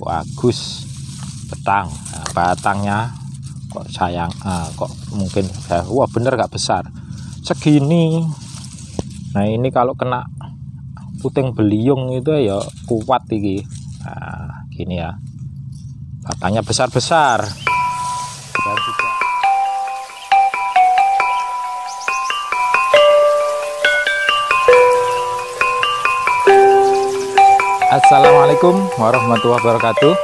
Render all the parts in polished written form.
bagus petang. Nah, batangnya kok sayang, kok mungkin wah bener gak besar segini. Nah ini kalau kena puting beliung itu ya kuat ini. Nah gini ya, batangnya besar-besar. Dan juga Assalamualaikum warahmatullahi wabarakatuh.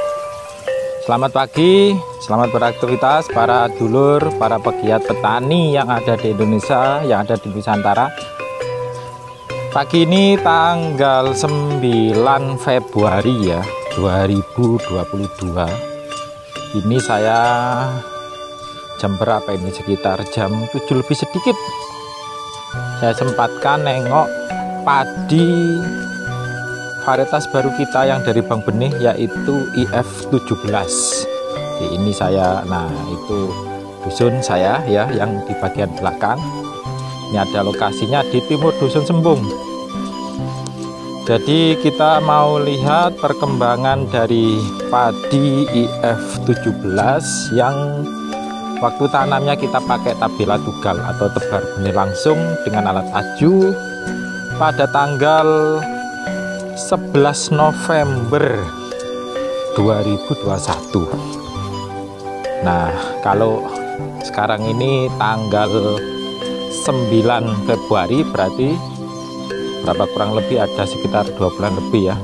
Selamat pagi, selamat beraktivitas para dulur, para pegiat petani yang ada di Indonesia, yang ada di Nusantara. Pagi ini tanggal 9 Februari ya, 2022. Ini saya jam berapa ini? Sekitar jam 7 lebih sedikit. Saya sempatkan nengok padi varietas baru kita yang dari Bank Benih, yaitu IF17. Ini saya, nah itu dusun saya ya, yang di bagian belakang. Ini ada lokasinya di timur dusun Sembung. Jadi kita mau lihat perkembangan dari padi IF17 yang waktu tanamnya kita pakai tabela tugal atau tebar benih langsung dengan alat aju pada tanggal 11 November 2021. Nah kalau sekarang ini tanggal 9 Februari, berarti berapa, kurang lebih ada sekitar 2 bulan lebih ya.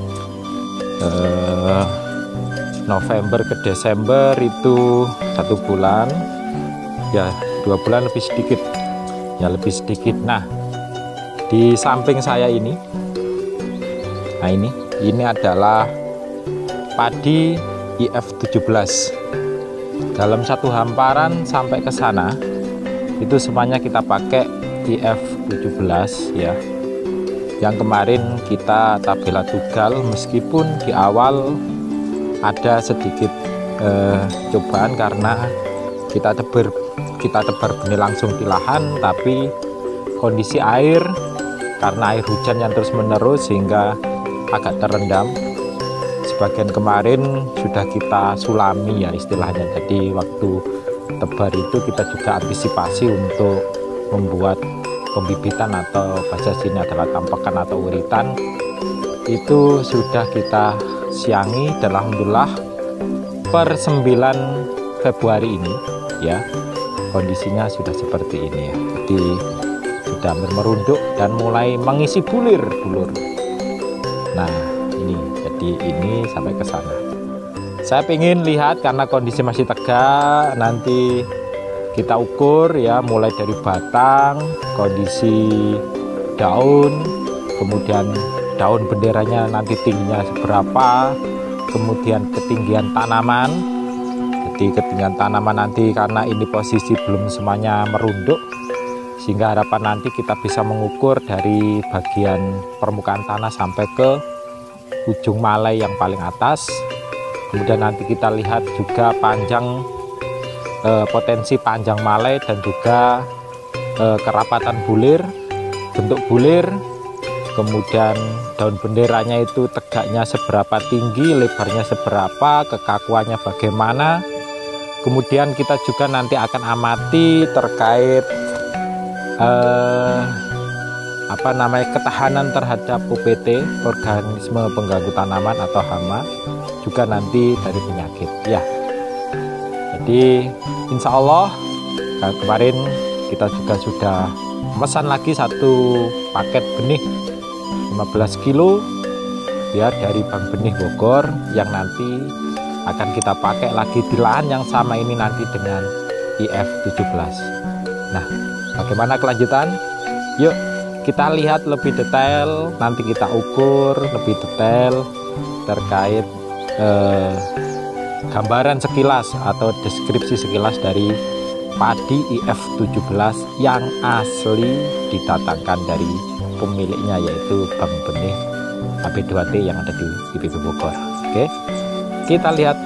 November ke Desember itu 1 bulan ya, 2 bulan lebih sedikit ya, lebih sedikit. Nah di samping saya ini, nah ini adalah padi IF17. Dalam satu hamparan sampai ke sana itu semuanya kita pakai IF17 ya. Yang kemarin kita tabela tugal, meskipun di awal ada sedikit cobaan karena kita tebar benih langsung di lahan, tapi kondisi air, karena air hujan yang terus menerus sehingga agak terendam. Sebagian kemarin sudah kita sulami ya istilahnya. Jadi waktu tebar itu kita juga antisipasi untuk membuat pembibitan, atau bahasa sini adalah tampakan atau uritan, itu sudah kita siangi. Dan alhamdulillah per 9 Februari ini ya kondisinya sudah seperti ini ya. Jadi sudah merunduk dan mulai mengisi bulir dulur. Nah ini, jadi ini sampai ke sana. Saya ingin lihat karena kondisi masih tegak, nanti kita ukur ya, mulai dari batang, kondisi daun, kemudian daun benderanya nanti tingginya seberapa, kemudian ketinggian tanaman. Jadi ketinggian tanaman nanti, karena ini posisi belum semuanya merunduk, sehingga harapan nanti kita bisa mengukur dari bagian permukaan tanah sampai ke ujung malai yang paling atas. Kemudian nanti kita lihat juga panjang, potensi panjang malai dan juga kerapatan bulir, bentuk bulir, kemudian daun benderanya itu tegaknya seberapa tinggi, lebarnya seberapa, kekakuannya bagaimana. Kemudian kita juga nanti akan amati terkait ketahanan terhadap UPT, organisme pengganggu tanaman atau hama, juga nanti dari penyakit ya. Jadi insya Allah kemarin kita juga sudah memesan lagi satu paket benih 15 kilo ya dari Bank Benih Bogor, yang nanti akan kita pakai lagi di lahan yang sama ini nanti dengan IF17. Nah bagaimana kelanjutan? Yuk kita lihat lebih detail, nanti kita ukur lebih detail terkait gambaran sekilas atau deskripsi sekilas dari padi IF17 yang asli didatangkan dari pemiliknya, yaitu Bank Benih AB2T yang ada di IPB Bogor. Oke, kita lihat.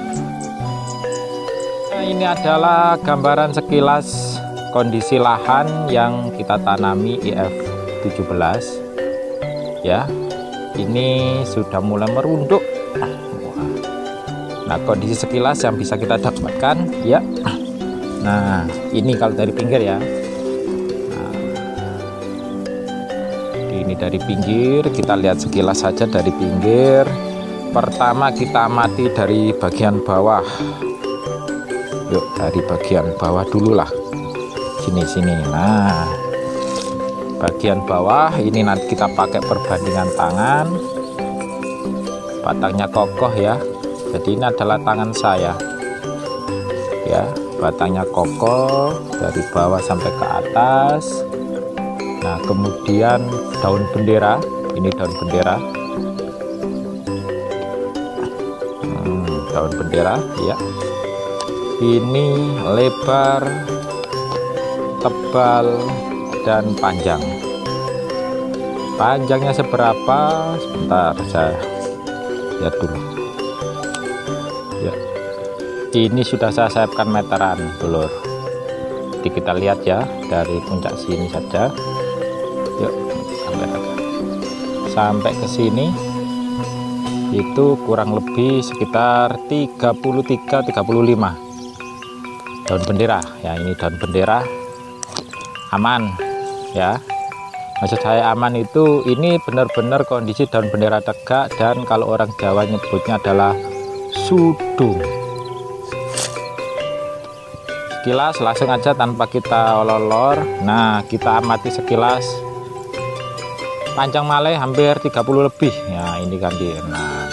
Nah, ini adalah gambaran sekilas kondisi lahan yang kita tanami IF17 ya. Ini sudah mulai merunduk. Nah, kondisi sekilas yang bisa kita dapatkan ya. Nah, ini kalau dari pinggir ya. Nah, ini dari pinggir, kita lihat sekilas saja dari pinggir. Pertama kita amati dari bagian bawah. Yuk, dari bagian bawah dulu lah. Sini. Nah, bagian bawah ini nanti kita pakai perbandingan tangan. Batangnya kokoh ya. Jadi ini adalah tangan saya. Ya, batangnya kokoh dari bawah sampai ke atas. Nah, kemudian daun bendera, ini daun bendera. Daun bendera ya. Ini lebar, tebal, dan panjang. Panjangnya seberapa? Sebentar, saya lihat dulu ya. Ini sudah saya siapkan meteran, dulur. Jadi kita lihat ya dari puncak sini saja. Yuk, sampai ke sini itu kurang lebih sekitar 33-35 daun bendera ya. Ini daun bendera aman ya. Maksud saya aman itu ini benar-benar kondisi daun bendera tegak, dan kalau orang Jawa nyebutnya adalah sudung. Sekilas langsung aja tanpa kita olor-olor. Nah, kita amati sekilas. Panjang malai hampir 30 lebih ya, ini kan dia. Nah,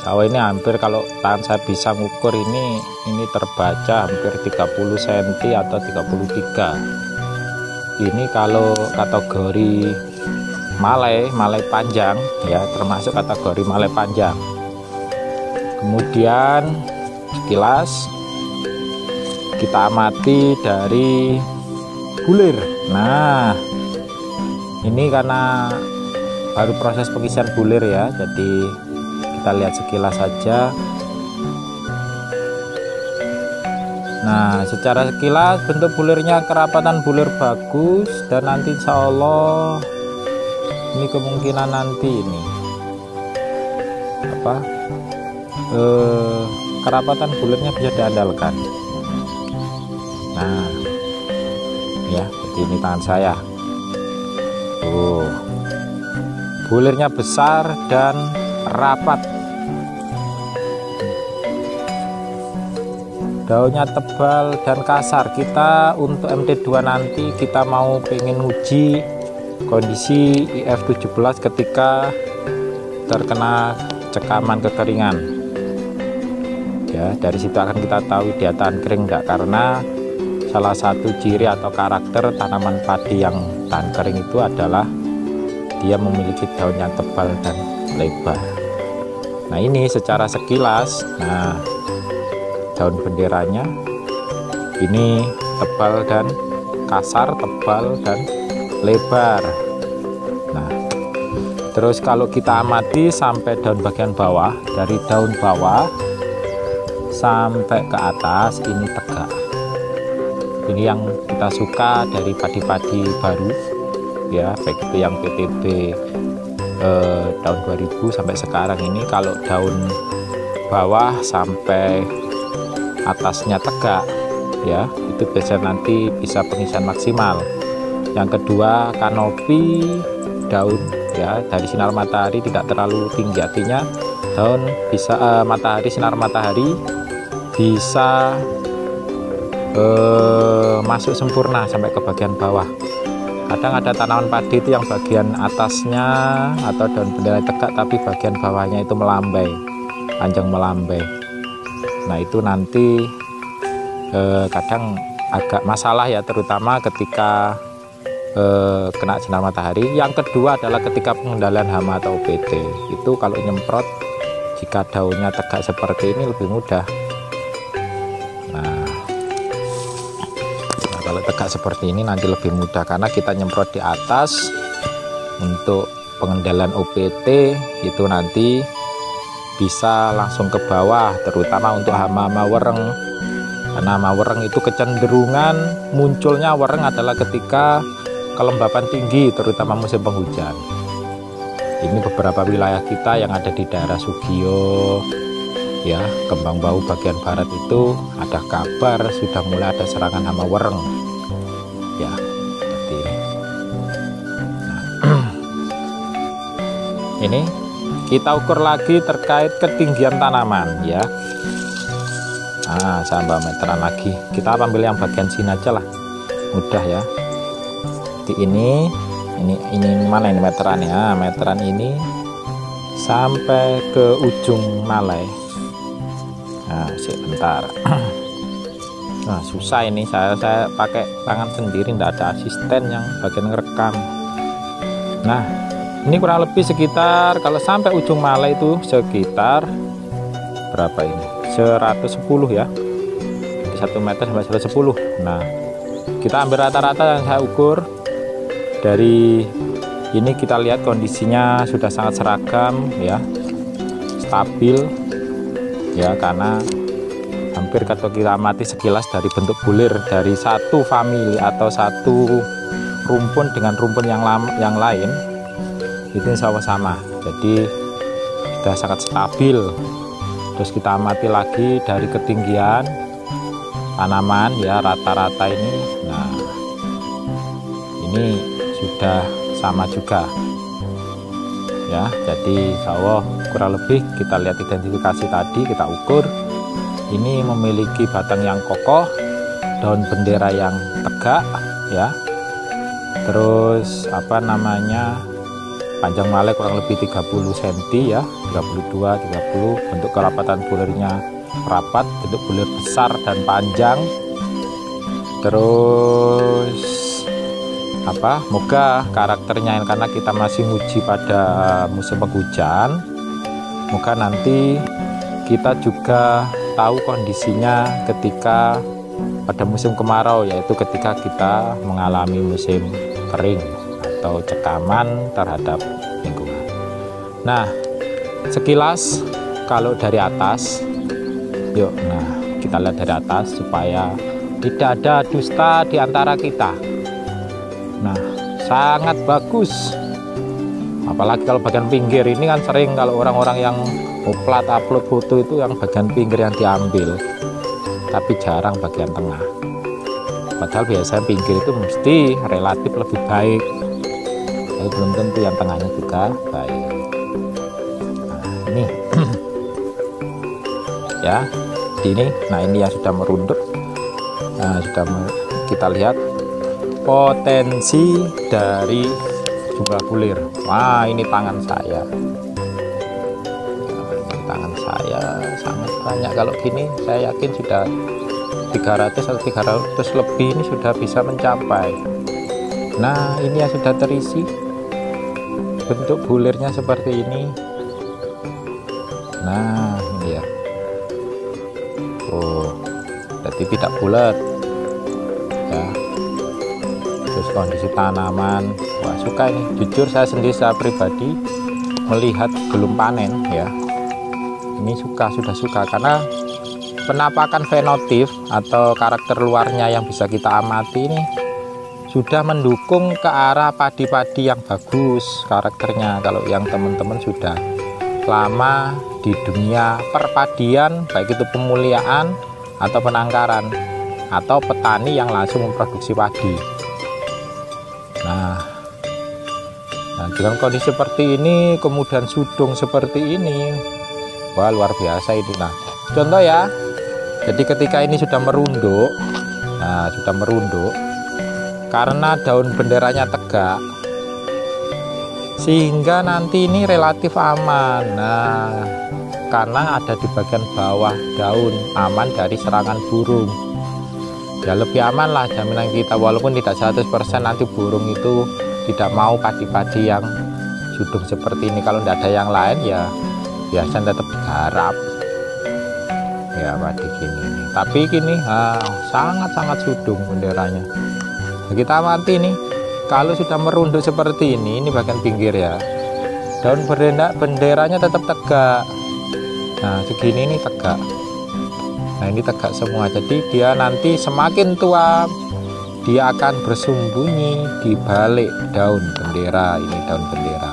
Jawa ini hampir, kalau tangan saya bisa ngukur ini terbaca hampir 30 cm atau 33. Ini kalau kategori malai panjang ya, termasuk kategori malai panjang. Kemudian sekilas kita amati dari bulir. Nah, ini karena baru proses pengisian bulir ya, jadi kita lihat sekilas saja. Nah, secara sekilas bentuk bulirnya, kerapatan bulir bagus, dan nanti insya Allah ini kemungkinan nanti ini kerapatan bulirnya bisa diandalkan. Nah ya, jadi ini tangan saya. Bulirnya besar dan rapat. Daunnya tebal dan kasar. Kita untuk MT2 nanti kita mau pengen uji kondisi IF17 ketika terkena cekaman kekeringan ya. Dari situ akan kita tahu dia tahan kering enggak, karena salah satu ciri atau karakter tanaman padi yang tahan kering itu adalah dia memiliki daun yang tebal dan lebar. Nah, ini secara sekilas, nah daun benderanya ini tebal dan kasar, tebal dan lebar. Nah, terus kalau kita amati sampai daun bagian bawah, dari daun bawah sampai ke atas ini tegak. Ini yang kita suka dari padi-padi baru ya, baik itu yang PTB tahun 2000 sampai sekarang ini. Kalau daun bawah sampai atasnya tegak ya, itu biasanya nanti bisa pengisian maksimal. Yang kedua, kanopi daun ya, dari sinar matahari tidak terlalu tinggi, artinya daun bisa sinar matahari bisa masuk sempurna sampai ke bagian bawah. Kadang ada tanaman padi itu yang bagian atasnya atau daun bendera tegak, tapi bagian bawahnya itu melambai, panjang melambai. Nah, itu nanti kadang agak masalah ya, terutama ketika kena sinar matahari. Yang kedua adalah ketika pengendalian hama atau OPT. Itu kalau nyemprot, jika daunnya tegak seperti ini lebih mudah. Nah, kalau tegak seperti ini nanti lebih mudah karena kita nyemprot di atas. Untuk pengendalian OPT itu nanti bisa langsung ke bawah, terutama untuk hama-hama wereng. Karena hama wereng itu kecenderungan munculnya wereng adalah ketika kelembapan tinggi, terutama musim penghujan. Ini beberapa wilayah kita yang ada di daerah Sugio, ya, Kembang Bau bagian barat itu ada kabar sudah mulai ada serangan hama wereng ya, seperti ini. Nah, ini kita ukur lagi terkait ketinggian tanaman ya. Nah, saya meteran lagi, kita ambil yang bagian sini aja lah, mudah ya. Di ini mana ini meteran ya, meteran ini sampai ke ujung malai. Nah, sebentar. Nah, susah ini, saya pakai tangan sendiri, tidak ada asisten yang bagian ngerekam. Nah, ini kurang lebih sekitar, kalau sampai ujung malai itu sekitar berapa ini, 110 ya, 1 meter sampai 110. Nah, kita ambil rata-rata yang saya ukur. Dari ini kita lihat kondisinya sudah sangat seragam ya, stabil ya, karena hampir kalau kita amati sekilas dari bentuk bulir dari satu famili atau satu rumpun dengan rumpun yang lain itu sama-sama, jadi sudah sangat stabil. Terus kita amati lagi dari ketinggian tanaman ya, rata-rata ini, nah ini sudah sama juga ya. Jadi insya Allah kurang lebih kita lihat identifikasi tadi, kita ukur, ini memiliki batang yang kokoh, daun bendera yang tegak ya, terus apa namanya, panjang malai kurang lebih 30 cm ya, 32 30, bentuk kerapatan bulirnya rapat, bentuk bulir besar dan panjang. Terus apa, moga karakternya, karena kita masih nguji pada musim penghujan, moga nanti kita juga tahu kondisinya ketika pada musim kemarau, yaitu ketika kita mengalami musim kering atau cekaman terhadap lingkungan. Nah, sekilas kalau dari atas, yuk, nah kita lihat dari atas supaya tidak ada dusta di antara kita. Nah, sangat bagus, apalagi kalau bagian pinggir ini kan sering kalau orang-orang yang upload foto itu yang bagian pinggir yang diambil, tapi jarang bagian tengah. Padahal biasanya pinggir itu mesti relatif lebih baik, tapi belum tentu yang tengahnya juga baik. Nah, ini ya, ini, nah ini yang sudah merunduk. Nah, kita lihat potensi dari jumlah bulir. Wah, ini tangan saya. Ini tangan saya sangat banyak. Kalau gini saya yakin sudah 300 atau 300 lebih, ini sudah bisa mencapai. Nah, ini yang sudah terisi, bentuk bulirnya seperti ini. Nah, ini ya. Oh, jadi tidak bulat ya. Terus kondisi tanaman, wah, suka ini. Jujur saya sendiri, saya pribadi melihat belum panen ya, ini sudah suka, karena penampakan fenotip atau karakter luarnya yang bisa kita amati ini sudah mendukung ke arah padi-padi yang bagus karakternya. Kalau yang teman-teman sudah lama di dunia perpadian, baik itu pemuliaan atau penangkaran, atau petani yang langsung memproduksi padi. Nah, dengan kondisi seperti ini, kemudian sudung seperti ini, wah, luar biasa itu. Nah, contoh ya, jadi ketika ini sudah merunduk, nah sudah merunduk, karena daun benderanya tegak, sehingga nanti ini relatif aman. Nah, karena ada di bagian bawah daun, aman dari serangan burung. Ya lebih aman lah jaminan kita, walaupun tidak 100% nanti burung itu tidak mau padi-padi yang sudung seperti ini. Kalau tidak ada yang lain ya biasanya tetap garap ya padi gini. Tapi gini sangat-sangat sudung benderanya. Nah, kita amati ini, kalau sudah merunduk seperti ini bagian pinggir ya, daun benderanya tetap tegak. Nah, segini ini tegak. Nah, ini tegak semua. Jadi dia nanti semakin tua dia akan bersembunyi di balik daun bendera ini, daun bendera.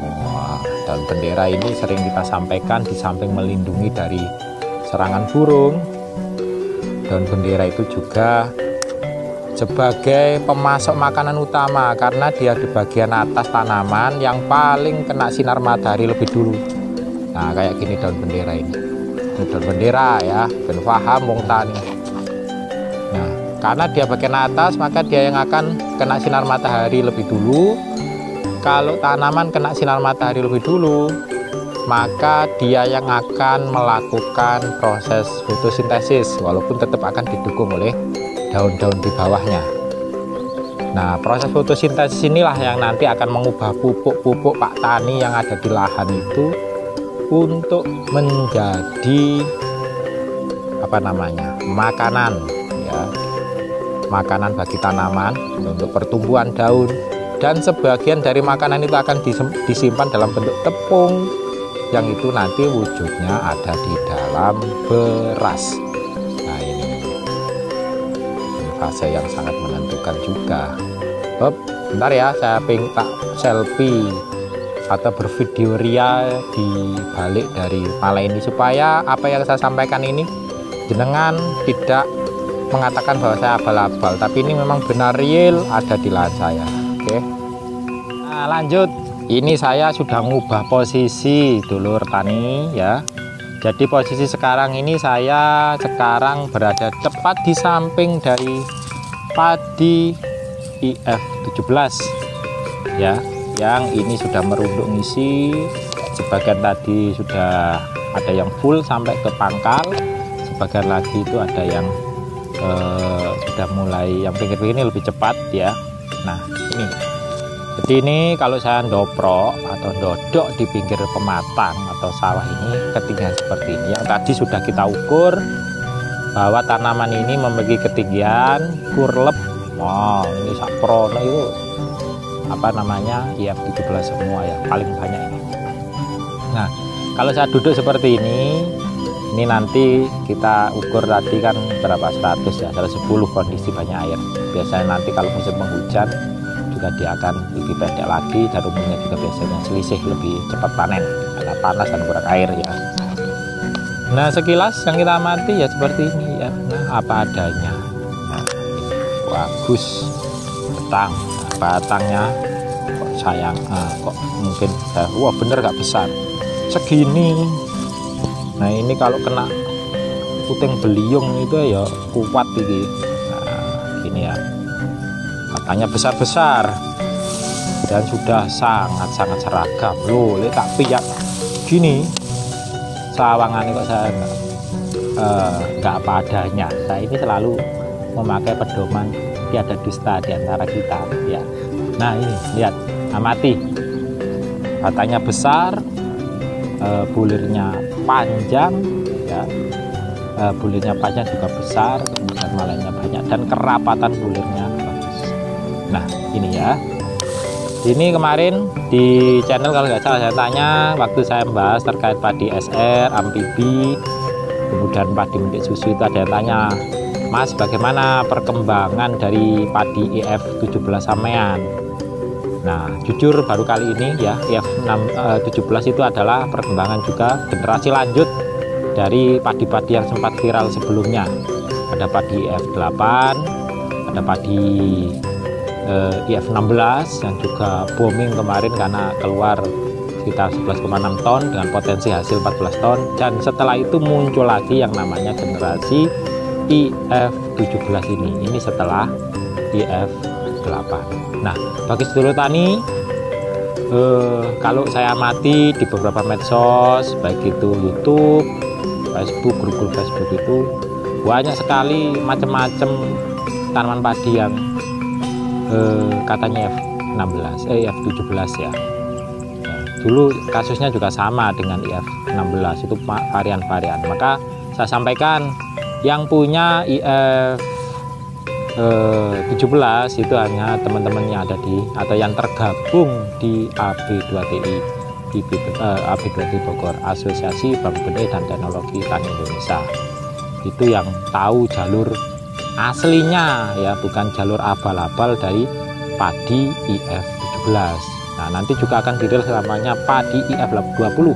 Wah, daun bendera ini sering kita sampaikan di samping melindungi dari serangan burung, daun bendera itu juga sebagai pemasok makanan utama karena dia di bagian atas tanaman yang paling kena sinar matahari lebih dulu. Nah, kayak gini daun bendera ini daun bendera ya, ben paham wong tani. Nah, karena dia bagian atas maka dia yang akan kena sinar matahari lebih dulu. Kalau tanaman kena sinar matahari lebih dulu, maka dia yang akan melakukan proses fotosintesis walaupun tetap akan didukung oleh daun-daun di bawahnya. Nah, proses fotosintesis inilah yang nanti akan mengubah pupuk-pupuk Pak Tani yang ada di lahan itu untuk menjadi makanan ya, makanan bagi tanaman untuk pertumbuhan daun, dan sebagian dari makanan itu akan disimpan dalam bentuk tepung yang itu nanti wujudnya ada di dalam beras. Nah, ini fase yang sangat menentukan juga. Bentar ya, saya tak selfie atau bervideo ria di balik dari pala ini supaya apa yang saya sampaikan ini jenengan tidak mengatakan bahwa saya abal-abal, tapi ini memang benar real ada di lahan saya. Oke. Nah, lanjut. Ini saya sudah mengubah posisi dulur tani ya. Jadi posisi sekarang ini saya sekarang berada tepat di samping dari padi IF17 ya, yang ini sudah merunduk ngisi. Sebagian tadi sudah ada yang full sampai ke pangkal, sebagian lagi itu ada yang sudah mulai, yang pinggir-pinggir ini lebih cepat ya. Nah, ini jadi ini kalau saya doprok atau dodok di pinggir pematang atau sawah ini ketinggian seperti ini, yang tadi sudah kita ukur bahwa tanaman ini memiliki ketinggian kurlep. Wow, ini saprono itu IF17 semua ya, paling banyak ini. Nah, kalau saya duduk seperti ini nanti kita ukur tadi kan berapa, 100 ya, 110 kondisi banyak air. Biasanya nanti kalau musim penghujan juga dia akan lebih pendek lagi, dan umumnya juga biasanya selisih lebih cepat panen karena panas dan kurang air ya. Nah, sekilas yang kita amati ya seperti ini ya. Nah, apa adanya. Nah, bagus batang. Nah, batangnya kok sayang, kok mungkin wah bener gak besar segini. Nah, ini kalau kena puting beliung itu ya kuat ini. Nah, gini ya, katanya besar-besar dan sudah sangat-sangat seragam loh. Lihat tak piyak gini sawangan kok saya nggak apa adanya. Saya ini selalu memakai pedoman tiada dusta di antara kita ya. Nah, ini lihat, amati, batangnya besar, bulirnya panjang ya, bulirnya panjang juga besar, kemudian malainya banyak, dan kerapatan bulirnya bagus. Nah, ini ya, ini kemarin di channel kalau nggak salah saya tanya waktu saya membahas terkait padi SR, amfibi, kemudian padi mendik susu, itu ada yang tanya, Mas, bagaimana perkembangan dari padi IF17 sampean? Nah, jujur baru kali ini ya, IF17 itu adalah perkembangan juga generasi lanjut dari padi-padi yang sempat viral sebelumnya. Ada padi IF8, ada padi IF16 yang juga booming kemarin karena keluar sekitar 11,6 ton dengan potensi hasil 14 ton, dan setelah itu muncul lagi yang namanya generasi IF17 ini setelah IF8. Nah, bagi sedulur tani, kalau saya amati di beberapa medsos, baik itu YouTube, Facebook, grup-grup Facebook, itu banyak sekali macam-macam tanaman padi yang katanya IF17 ya. Dulu kasusnya juga sama dengan IF16, itu varian-varian. Maka saya sampaikan, yang punya IF17 itu hanya teman-teman yang ada di atau yang tergabung di AB2TI, AB2TI Bogor, Asosiasi Bambu Benih dan Teknologi Tani Indonesia. Itu yang tahu jalur aslinya ya, bukan jalur abal-abal dari padi IF17. Nah, nanti juga akan dirilis namanya padi IF20.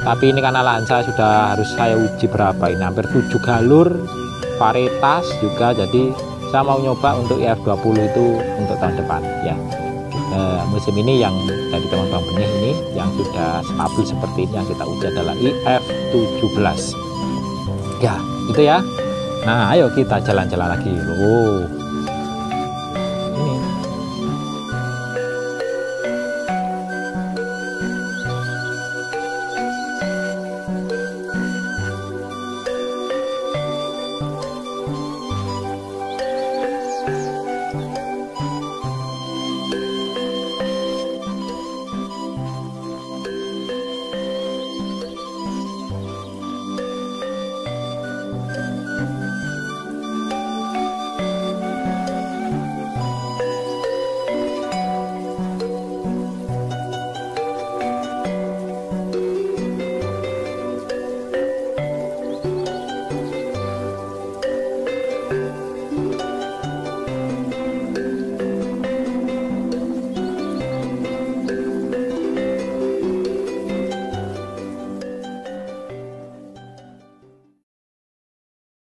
Tapi ini karena lahan saya sudah harus saya uji berapa ini, hampir 7 galur varietas juga, jadi saya mau nyoba untuk IF20 itu untuk tahun depan ya. Musim ini yang dari teman-teman benih ini yang sudah stabil seperti ini yang kita uji adalah IF17 ya, itu ya. Nah, ayo kita jalan-jalan lagi loh.